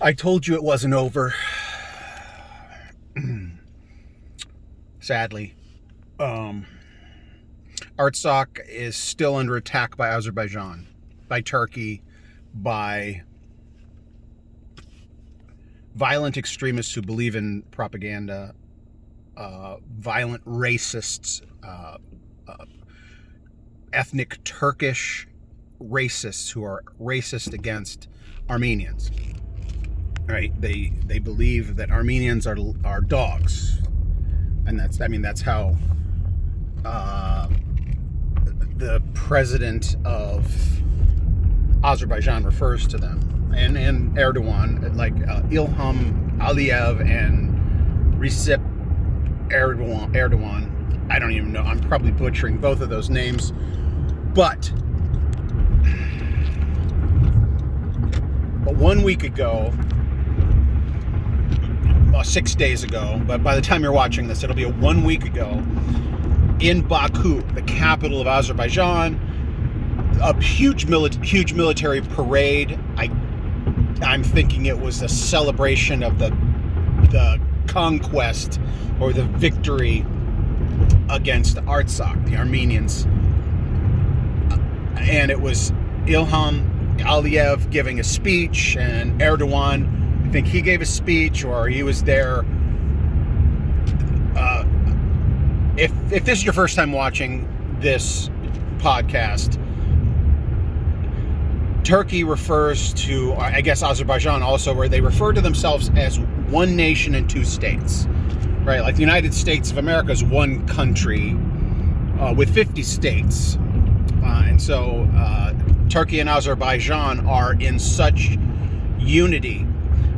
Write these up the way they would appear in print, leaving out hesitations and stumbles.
I told you it wasn't over. Sadly. Artsakh is still under attack by Azerbaijan, by Turkey, by violent extremists who believe in propaganda, violent racists, ethnic Turkish racists who are racist against Armenians. Right? They believe that Armenians are dogs, and that's how the president of Azerbaijan refers to them, and Erdogan, like Ilham Aliyev and Recep Erdogan. I don't even know. I'm probably butchering both of those names, but 1 week ago, 6 days ago, but by the time you're watching this, it'll be 1 week ago, in Baku, the capital of Azerbaijan, a huge military parade. I'm thinking it was a celebration of the conquest or the victory against Artsakh, the Armenians. And it was Ilham Aliyev giving a speech, and Erdogan, I think he gave a speech, or he was there. If this is your first time watching this podcast, Turkey refers to, I guess Azerbaijan also, where they refer to themselves as one nation and two states, right? Like the United States of America is one country with 50 states. And so Turkey and Azerbaijan are in such unity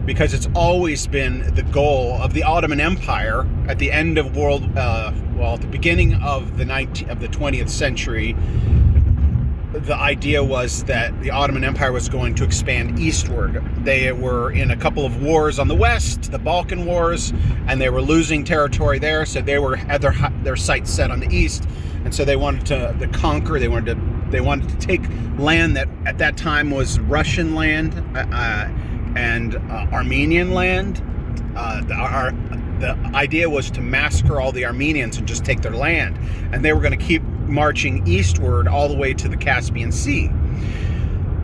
because it's always been the goal of the Ottoman Empire at the end of at the beginning of the 20th century. The idea was that the Ottoman Empire was going to expand eastward. They were in a couple of wars on the west, the Balkan Wars, and they were losing territory there, so they had their sights set on the east, and so they wanted to conquer. They wanted to take land that at that time was Russian land and Armenian land. The idea was to massacre all the Armenians and just take their land, and they were going to keep marching eastward all the way to the Caspian Sea.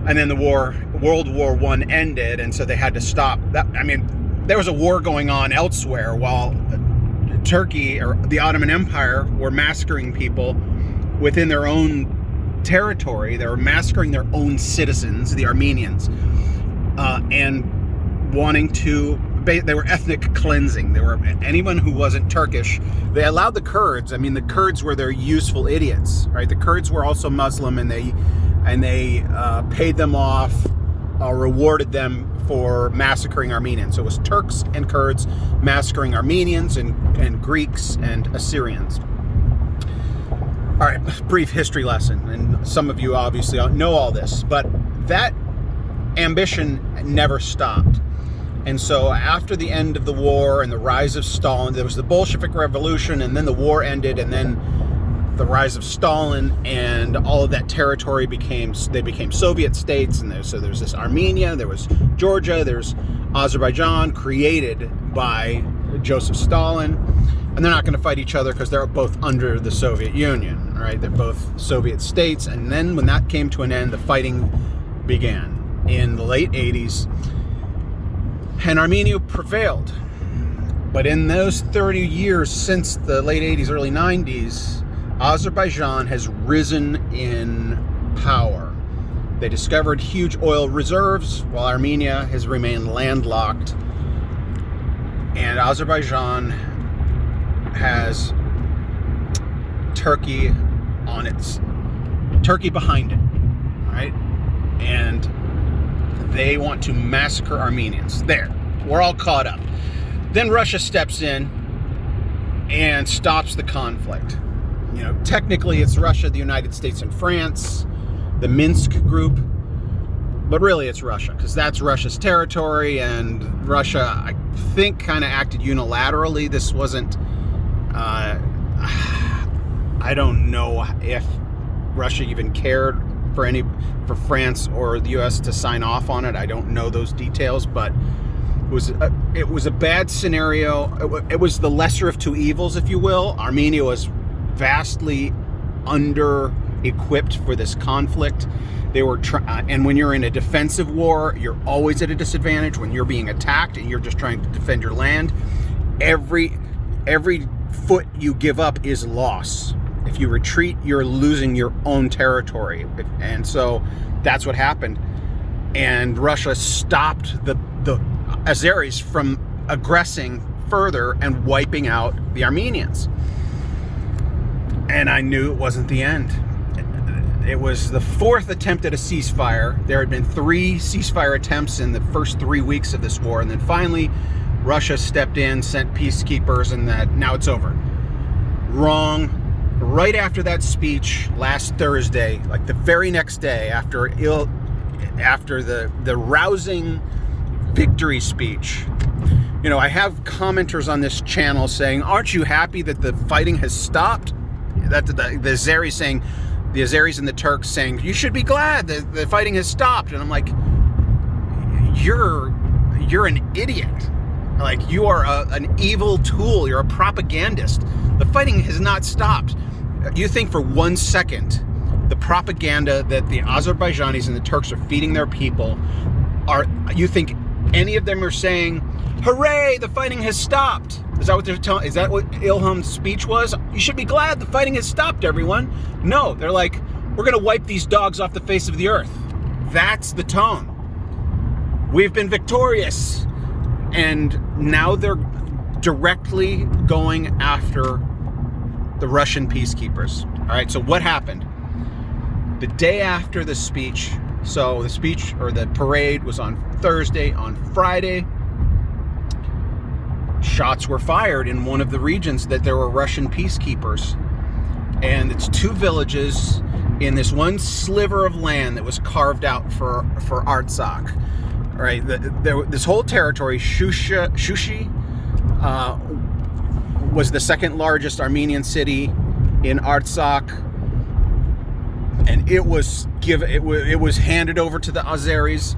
And then World War I ended, and so they had to stop. There was a war going on elsewhere while Turkey or the Ottoman Empire were massacring people within their own territory. They were massacring their own citizens, the Armenians, and wanting to. They were ethnic cleansing. They were anyone who wasn't Turkish. They allowed the Kurds. The Kurds were their useful idiots, right? The Kurds were also Muslim, and they paid them off, rewarded them for massacring Armenians. So it was Turks and Kurds massacring Armenians and Greeks and Assyrians. All right, brief history lesson, and some of you obviously know all this, but that ambition never stopped. And so after the end of the war and the rise of Stalin, there was the Bolshevik Revolution, and then the war ended, and then the rise of Stalin, and all of that territory became Soviet states. And so there's this Armenia, there was Georgia, there's Azerbaijan, created by Joseph Stalin. And they're not going to fight each other because they're both under the Soviet Union, right? They're both Soviet states. And then when that came to an end, the fighting began in the late 80s. And Armenia prevailed. But in those 30 years since the late 80s, early 90s, Azerbaijan has risen in power. They discovered huge oil reserves while Armenia has remained landlocked. And Azerbaijan has Turkey behind it, right? And they want to massacre Armenians. There, we're all caught up. Then Russia steps in and stops the conflict. Technically it's Russia, the United States, and France, the Minsk group, but really it's Russia, because that's Russia's territory, and Russia, I think, kind of acted unilaterally. This wasn't, I don't know if Russia even cared for France or the US to sign off on it. I don't know those details, but It was a bad scenario. It was the lesser of two evils, if you will. Armenia was vastly under-equipped for this conflict. They were, and when you're in a defensive war, you're always at a disadvantage. When you're being attacked and you're just trying to defend your land, every foot you give up is loss. If you retreat, you're losing your own territory, and so that's what happened. And Russia stopped the Azeris from aggressing further and wiping out the Armenians. And I knew it wasn't the end. It was the fourth attempt at a ceasefire. There had been 3 ceasefire attempts in the first 3 weeks of this war, and then finally Russia stepped in, sent peacekeepers, and that now it's over. Wrong. Right after that speech last Thursday, like the very next day after the rousing victory speech, you know, I have commenters on this channel saying, aren't you happy that the fighting has stopped? That the Azeris saying, the Azeris and the Turks saying, you should be glad that the fighting has stopped. And I'm like, you're an idiot. Like, you are an evil tool. You're a propagandist. The fighting has not stopped. You think for 1 second the propaganda that the Azerbaijanis and the Turks are feeding their people you think any of them are saying, hooray, the fighting has stopped? Is that what they're telling? Is that what Ilham's speech was? You should be glad the fighting has stopped, everyone. No, they're like, we're going to wipe these dogs off the face of the earth. That's the tone. We've been victorious. And now they're directly going after the Russian peacekeepers. All right, so what happened? The day after the speech, so the speech or the parade was on Thursday. On Friday, shots were fired in one of the regions that there were Russian peacekeepers. And it's 2 villages in this one sliver of land that was carved out for Artsakh. All right, this whole territory, Shushi, was the second largest Armenian city in Artsakh, and it was handed over to the Azeris.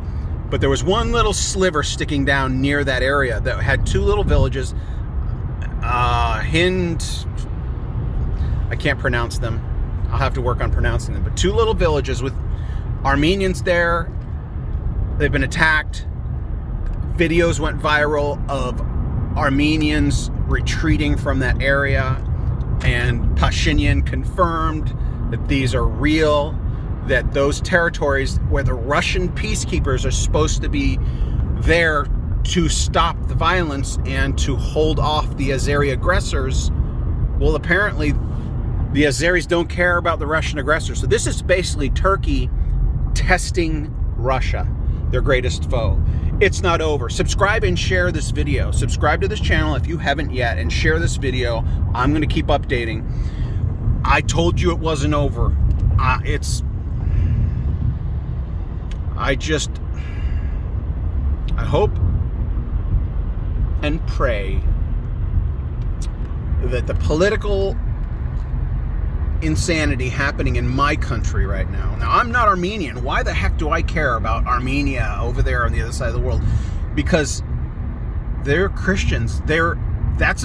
But there was one little sliver sticking down near that area that had 2 little villages. Hind, I can't pronounce them. I'll have to work on pronouncing them. But 2 little villages with Armenians there. They've been attacked. Videos went viral of Armenians retreating from that area, and Pashinyan confirmed that these are real, that those territories where the Russian peacekeepers are supposed to be there to stop the violence and to hold off the Azeri aggressors, well, apparently the Azeris don't care about the Russian aggressors. So this is basically Turkey testing Russia, their greatest foe. It's not over. Subscribe and share this video. Subscribe to this channel if you haven't yet, and share this video. I'm going to keep updating. I told you it wasn't over. I hope and pray that the political insanity happening in my country right now. Now, I'm not Armenian. Why the heck do I care about Armenia over there on the other side of the world? Because they're Christians. That's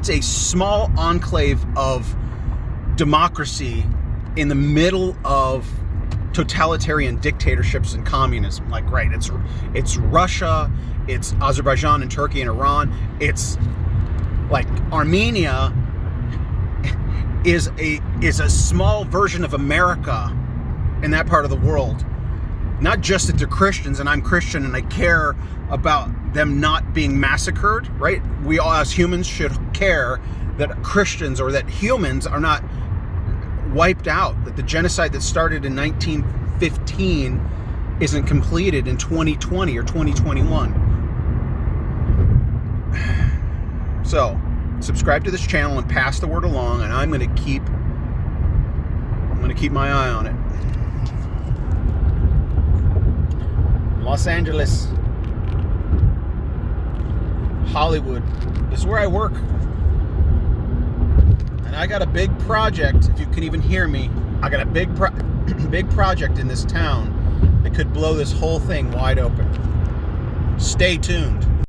a small enclave of democracy in the middle of totalitarian dictatorships and communism. Like, right, it's Russia, it's Azerbaijan and Turkey and Iran. It's like Armenia is a small version of America in that part of the world. Not just that they're Christians and I'm Christian and I care about them not being massacred, right? We all as humans should care that Christians or that humans are not wiped out, that the genocide that started in 1915 isn't completed in 2020 or 2021. So, subscribe to this channel and pass the word along, and I'm going to keep my eye on it. Los Angeles, Hollywood, this is where I work. And I got a big project, if you can even hear me. I got a big project in this town that could blow this whole thing wide open. Stay tuned.